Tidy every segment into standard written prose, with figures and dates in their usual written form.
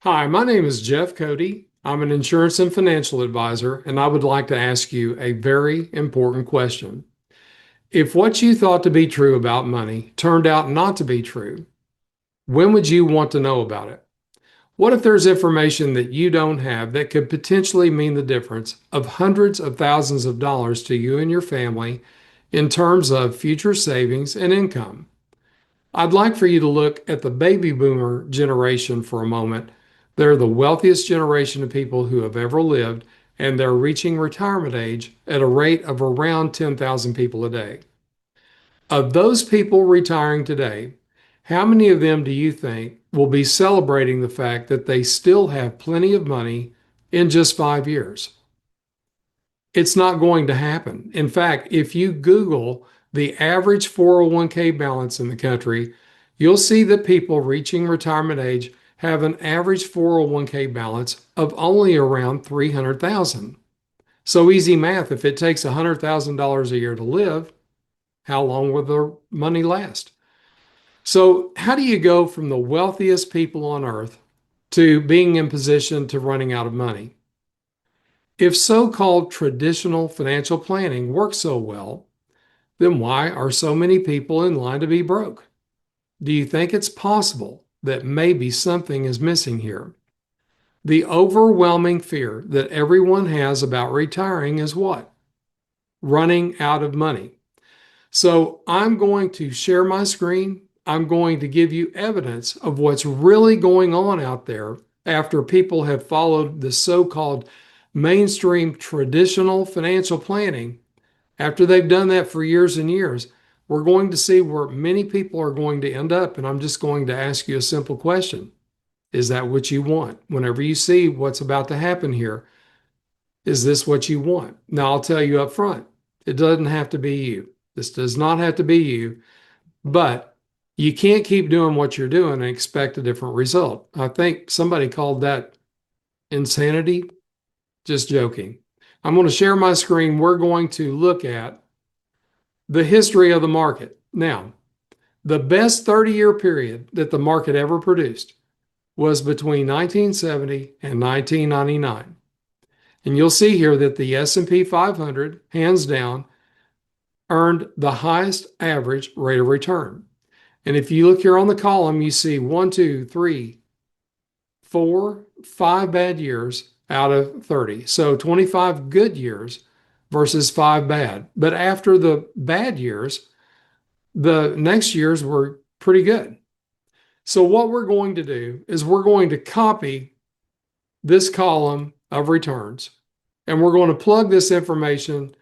Hi, my name is Jeff Cody. I'm an insurance and financial advisor, and I would like to ask you a very important question. If what you thought to be true about money turned out not to be true, when would you want to know about it? What if there's information that you don't have that could potentially mean the difference of hundreds of thousands of dollars to you and your family in terms of future savings and income? I'd like for you to look at the baby boomer generation for a moment. They're the wealthiest generation of people who have ever lived, and they're reaching retirement age at a rate of around 10,000 people a day. Of those people retiring today, how many of them do you think will be celebrating the fact that they still have plenty of money in just 5 years? It's not going to happen. In fact, if you Google the average 401k balance in the country, you'll see that people reaching retirement age have an average 401k balance of only around 300,000. So easy math, if it takes $100,000 a year to live, how long will their money last? So how do you go from the wealthiest people on earth to being in position to running out of money? If so-called traditional financial planning works so well, then why are so many people in line to be broke? Do you think it's possible that maybe something is missing here? The overwhelming fear that everyone has about retiring is what? Running out of money. So I'm going to share my screen. I'm going to give you evidence of what's really going on out there after people have followed the so-called mainstream traditional financial planning. After they've done that for years and years, we're going to see where many people are going to end up. And I'm just going to ask you a simple question. Is that what you want? Whenever you see what's about to happen here, is this what you want? Now, I'll tell you up front, it doesn't have to be you. This does not have to be you, but you can't keep doing what you're doing and expect a different result. I think somebody called that insanity. Just joking. I'm going to share my screen. We're going to look at the history of the market. Now, the best 30-year period that the market ever produced was between 1970 and 1999. And you'll see here that the S&P 500, hands down, earned the highest average rate of return. And if you look here on the column, you see one, two, three, four, five bad years out of 30. So 25 good years versus five bad. But after the bad years, the next years were pretty good. So what we're going to do is we're going to copy this column of returns, and we're going to plug this information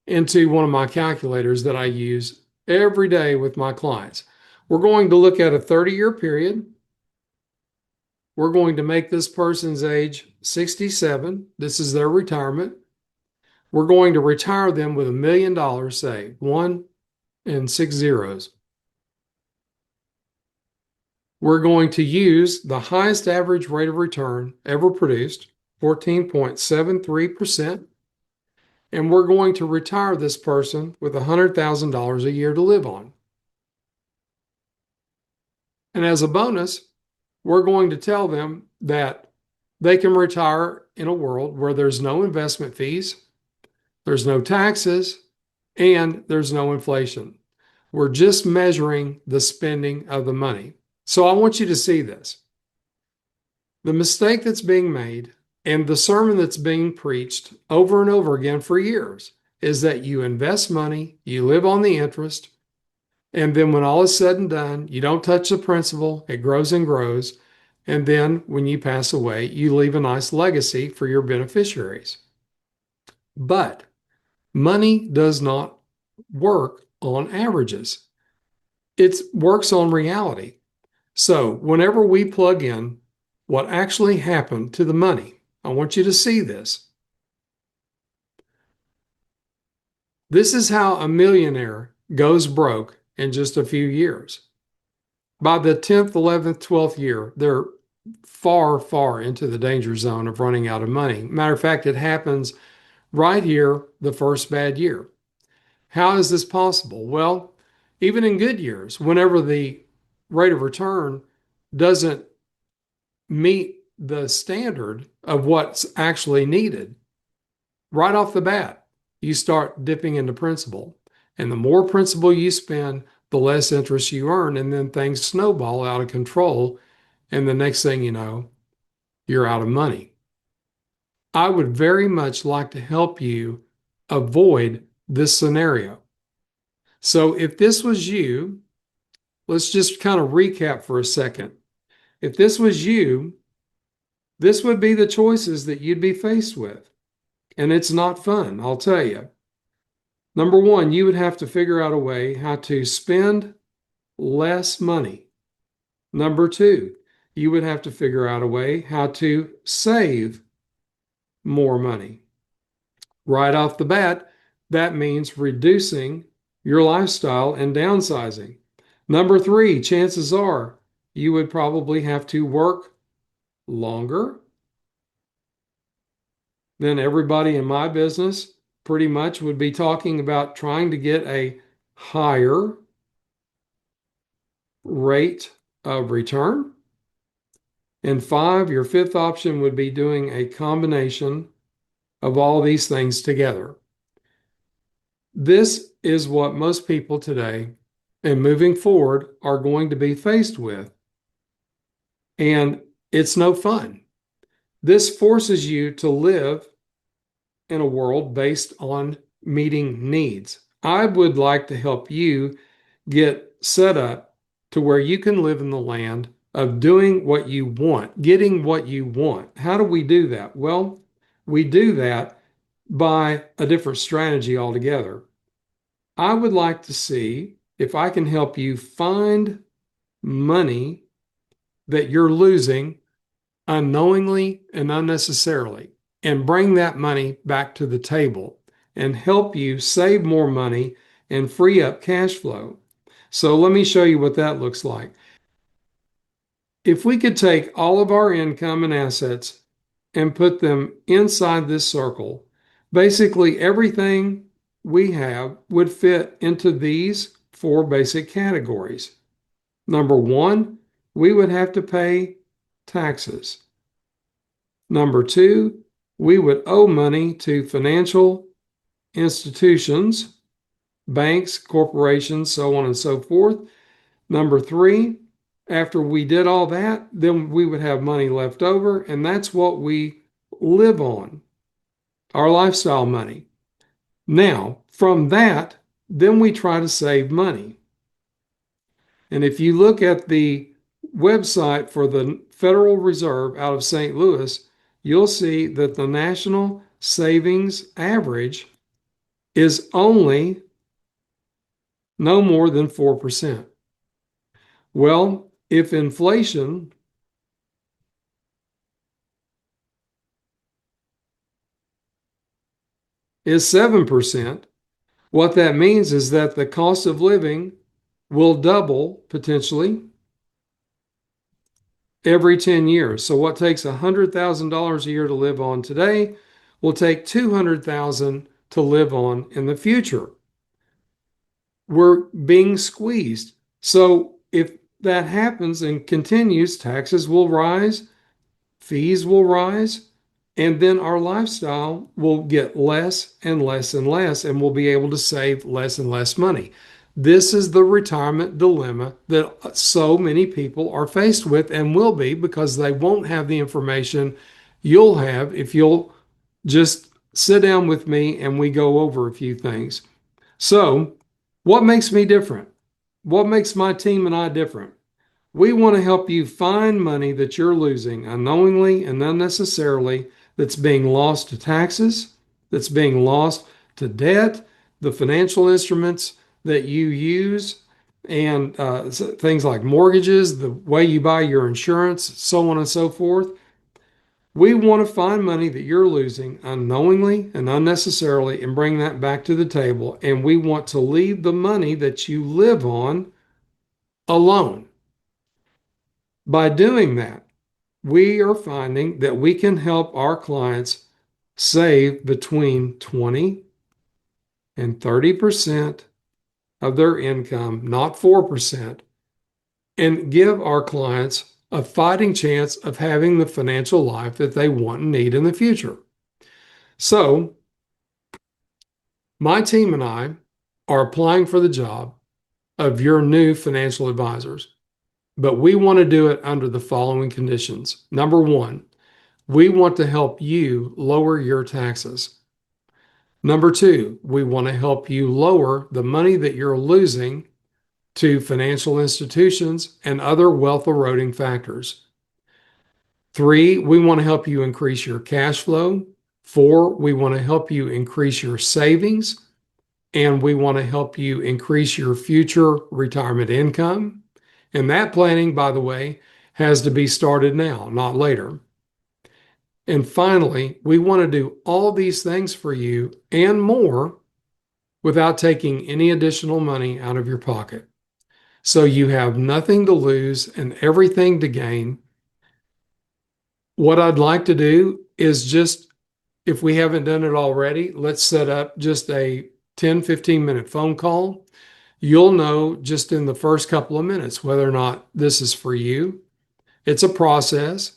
into one of my calculators that I use every day with my clients. We're going to look at a 30-year period. We're going to make this person's age 67. This is their retirement. We're going to retire them with $1 million, say, one and six zeros. We're going to use the highest average rate of return ever produced, 14.73%. And we're going to retire this person with $100,000 a year to live on. And as a bonus, we're going to tell them that they can retire in a world where there's no investment fees, there's no taxes, and there's no inflation. We're just measuring the spending of the money. So I want you to see this. The mistake that's being made and the sermon that's being preached over and over again for years is that you invest money, you live on the interest, and then when all is said and done, you don't touch the principal, it grows and grows. And then when you pass away, you leave a nice legacy for your beneficiaries. But money does not work on averages. It works on reality. So whenever we plug in what actually happened to the money, I want you to see this. This is how a millionaire goes broke in just a few years. By the 10th, 11th, 12th year, they're far, far into the danger zone of running out of money. Matter of fact, it happens right here the first bad year. How is this possible? Well, even in good years, whenever the rate of return doesn't meet the standard of what's actually needed. Right off the bat, you start dipping into principal. And the more principal you spend, the less interest you earn. And then things snowball out of control. And the next thing you know, you're out of money. I would very much like to help you avoid this scenario. So if this was you, let's just kind of recap for a second. If this was you, this would be the choices that you'd be faced with. And it's not fun, I'll tell you. Number one, you would have to figure out a way how to spend less money. Number two, you would have to figure out a way how to save more money. Right off the bat, that means reducing your lifestyle and downsizing. Number three, chances are you would probably have to work longer than everybody in my business pretty much would be talking about trying to get a higher rate of return. And five, your fifth option would be doing a combination of all these things together. This is what most people today and moving forward are going to be faced with. And it's no fun. This forces you to live in a world based on meeting needs. I would like to help you get set up to where you can live in the land of doing what you want, getting what you want. How do we do that? Well, we do that by a different strategy altogether. I would like to see if I can help you find money that you're losing unknowingly and unnecessarily, and bring that money back to the table and help you save more money and free up cash flow. So let me show you what that looks like. If we could take all of our income and assets and put them inside this circle, basically everything we have would fit into these four basic categories. Number one, we would have to pay taxes. Number two, we would owe money to financial institutions, banks, corporations, so on and so forth. Number three, after we did all that, then we would have money left over, and that's what we live on, our lifestyle money. Now, from that, then we try to save money. And if you look at the website for the Federal Reserve out of St. Louis, you'll see that the national savings average is only no more than 4%. Well, if inflation is 7%, what that means is that the cost of living will double potentially every 10 years. So what takes $100,000 a year to live on today will take $200,000 to live on in the future. We're being squeezed. So if that happens and continues, taxes will rise, fees will rise, and then our lifestyle will get less and less and less, and we'll be able to save less and less money. This is the retirement dilemma that so many people are faced with and will be, because they won't have the information you'll have if you'll just sit down with me and we go over a few things. So, what makes me different? What makes my team and I different? We want to help you find money that you're losing unknowingly and unnecessarily, that's being lost to taxes, that's being lost to debt, the financial instruments that you use, and things like mortgages, the way you buy your insurance, so on and so forth. We want to find money that you're losing unknowingly and unnecessarily and bring that back to the table. And we want to leave the money that you live on alone. By doing that, we are finding that we can help our clients save between 20 and 30% of their income, not 4%, and give our clients a fighting chance of having the financial life that they want and need in the future. So, my team and I are applying for the job of your new financial advisors, but we want to do it under the following conditions. Number one, we want to help you lower your taxes. Number two, we want to help you lower the money that you're losing to financial institutions and other wealth eroding factors. Three, we want to help you increase your cash flow. Four, we want to help you increase your savings. And we want to help you increase your future retirement income. And that planning, by the way, has to be started now, not later. And finally, we want to do all these things for you and more without taking any additional money out of your pocket. So you have nothing to lose and everything to gain. What I'd like to do is just, if we haven't done it already, let's set up just a 10-15 minute phone call. You'll know just in the first couple of minutes whether or not this is for you. It's a process.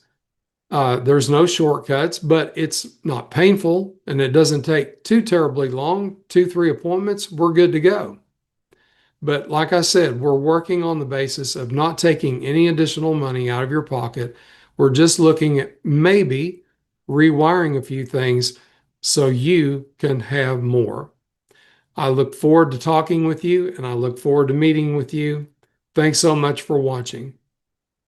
There's no shortcuts, but it's not painful and it doesn't take too terribly long. 2-3 appointments, we're good to go. But like I said, we're working on the basis of not taking any additional money out of your pocket. We're just looking at maybe rewiring a few things so you can have more. I look forward to talking with you and I look forward to meeting with you. Thanks so much for watching.